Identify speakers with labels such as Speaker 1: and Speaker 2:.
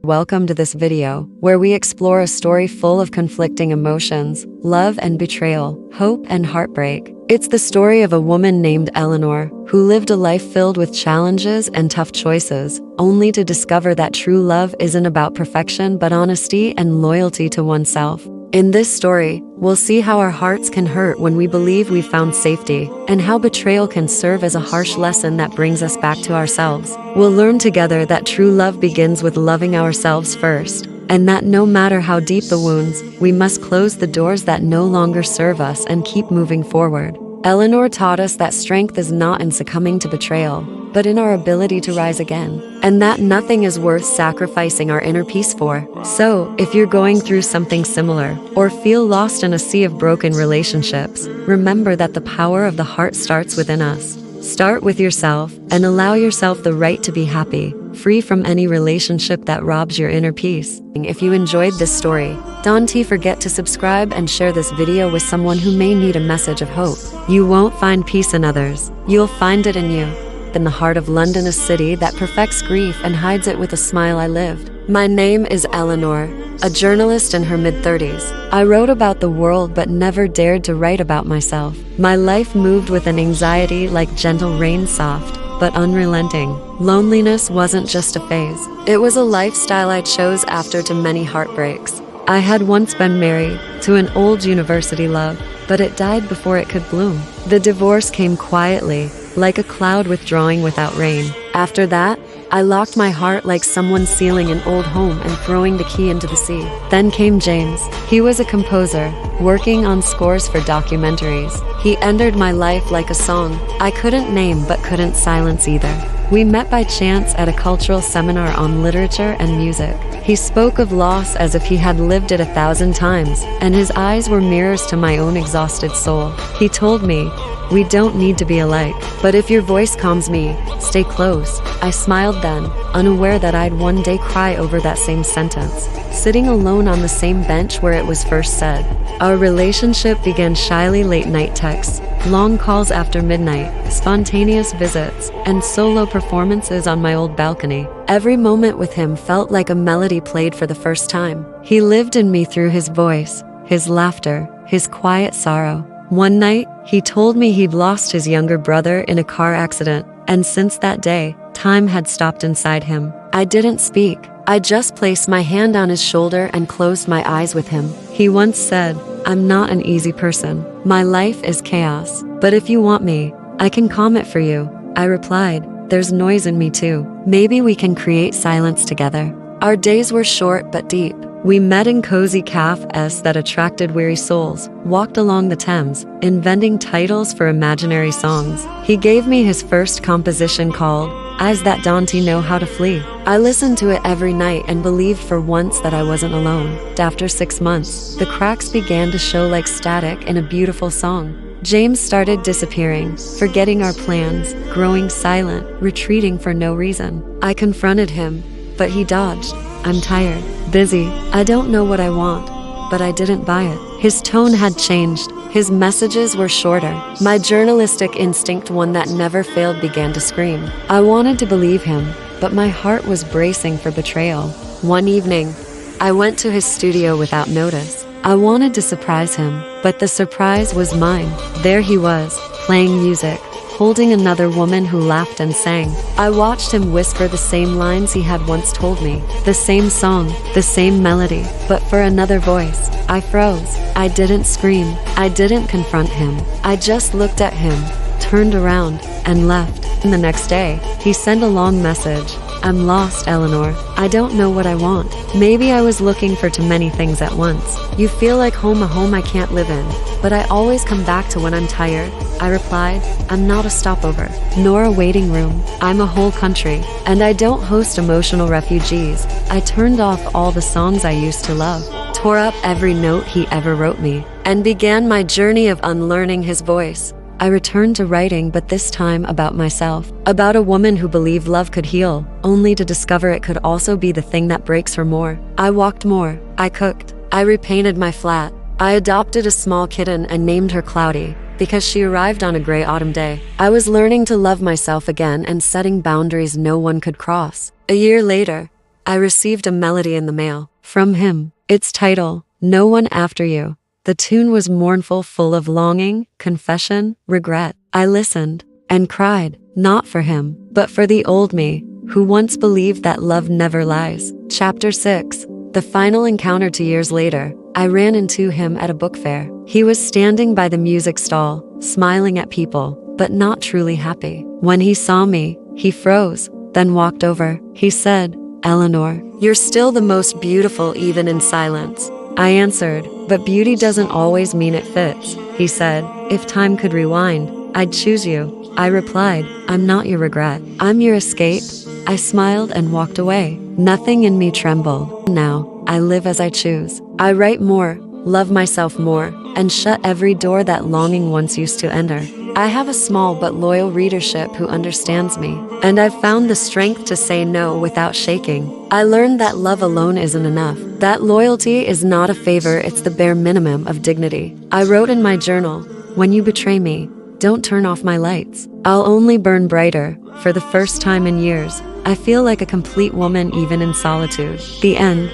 Speaker 1: welcome to this video, where we explore a story full of conflicting emotions, love and betrayal, hope and heartbreak. It's the story of a woman named Eleanor, who lived a life filled with challenges and tough choices, only to discover that true love isn't about perfection but honesty and loyalty to oneself. In this story, we'll see how our hearts can hurt when we believe we've found safety, and how betrayal can serve as a harsh lesson that brings us back to ourselves. We'll learn together that true love begins with loving ourselves first, and that no matter how deep the wounds, we must close the doors that no longer serve us and keep moving forward. Eleanor taught us that strength is not in succumbing to betrayal, but in our ability to rise again, and that nothing is worth sacrificing our inner peace for. So, if you're going through something similar, or feel lost in a sea of broken relationships, remember that the power of the heart starts within us. Start with yourself, and allow yourself the right to be happy, free from any relationship that robs your inner peace. If you enjoyed this story, don't forget to subscribe and share this video with someone who may need a message of hope. You won't find peace in others, you'll find it in you. In the heart of London, a city that perfects grief and hides it with a smile, I lived. My name is Eleanor, a journalist in her mid-30s. I wrote about the world but never dared to write about myself. My life moved with an anxiety like gentle rain, soft but unrelenting. Loneliness wasn't just a phase. It was a lifestyle I chose after too many heartbreaks. I had once been married to an old university love, but it died before it could bloom. The divorce came quietly, like a cloud withdrawing without rain. After that, I locked my heart like someone sealing an old home and throwing the key into the sea. Then came James. He was a composer, working on scores for documentaries. He entered my life like a song I couldn't name but couldn't silence either. We met by chance at a cultural seminar on literature and music. He spoke of loss as if he had lived it 1,000 times, and his eyes were mirrors to my own exhausted soul. He told me, "We don't need to be alike, but if your voice calms me, stay close." I smiled then, unaware that I'd one day cry over that same sentence, sitting alone on the same bench where it was first said. Our relationship began shyly, late-night texts, long calls after midnight, spontaneous visits, and solo performances on my old balcony. Every moment with him felt like a melody played for the first time. He lived in me through his voice, his laughter, his quiet sorrow. One night, he told me he'd lost his younger brother in a car accident, and since that day, time had stopped inside him. I didn't speak. I just placed my hand on his shoulder and closed my eyes with him. He once said, "I'm not an easy person. My life is chaos. But if you want me, I can calm it for you." I replied, "There's noise in me too. Maybe we can create silence together." Our days were short but deep. We met in cozy cafes that attracted weary souls, walked along the Thames, inventing titles for imaginary songs. He gave me his first composition called Eyes That Don't Know How to Flee. I listened to it every night and believed for once that I wasn't alone. After 6 months, the cracks began to show like static in a beautiful song. James started disappearing, forgetting our plans, growing silent, retreating for no reason. I confronted him, but he dodged. "I'm tired, busy, I don't know what I want." But I didn't buy it. His tone had changed. His messages were shorter. My journalistic instinct, one that never failed, began to scream. I wanted to believe him, but my heart was bracing for betrayal. One evening, I went to his studio without notice. I wanted to surprise him, but the surprise was mine. There he was, playing music, holding another woman who laughed and sang. I watched him whisper the same lines he had once told me, the same song, the same melody, but for another voice. I froze. I didn't scream. I didn't confront him. I just looked at him, turned around, and left. And the next day, he sent a long message. "I'm lost, Eleanor. I don't know what I want. Maybe I was looking for too many things at once. You feel like home, a home I can't live in, but I always come back to when I'm tired." I replied, "I'm not a stopover, nor a waiting room. I'm a whole country, and I don't host emotional refugees." I turned off all the songs I used to love, tore up every note he ever wrote me, and began my journey of unlearning his voice. I returned to writing, but this time about myself, about a woman who believed love could heal, only to discover it could also be the thing that breaks her more. I walked more. I cooked. I repainted my flat. I adopted a small kitten and named her Cloudy, because she arrived on a gray autumn day. I was learning to love myself again and setting boundaries no one could cross. A year later, I received a melody in the mail. From him. Its title, No One After You. The tune was mournful, full of longing, confession, regret. I listened and cried, not for him, but for the old me, who once believed that love never lies. Chapter 6. The final encounter. 2 years later, I ran into him at a book fair. He was standing by the music stall, smiling at people, but not truly happy. When he saw me, he froze, then walked over. He said, Eleanor, you're still the most beautiful even in silence. I answered, but beauty doesn't always mean it fits. He said, if time could rewind, I'd choose you. I replied, I'm not your regret. I'm your escape. I smiled and walked away. Nothing in me trembled. Now, I live as I choose. I write more, love myself more, and shut every door that longing once used to enter. I have a small but loyal readership who understands me, and I've found the strength to say no without shaking. I learned that love alone isn't enough, that loyalty is not a favor, it's the bare minimum of dignity. I wrote in my journal, when you betray me, don't turn off my lights. I'll only burn brighter. For the first time in years, I feel like a complete woman even in solitude. The end.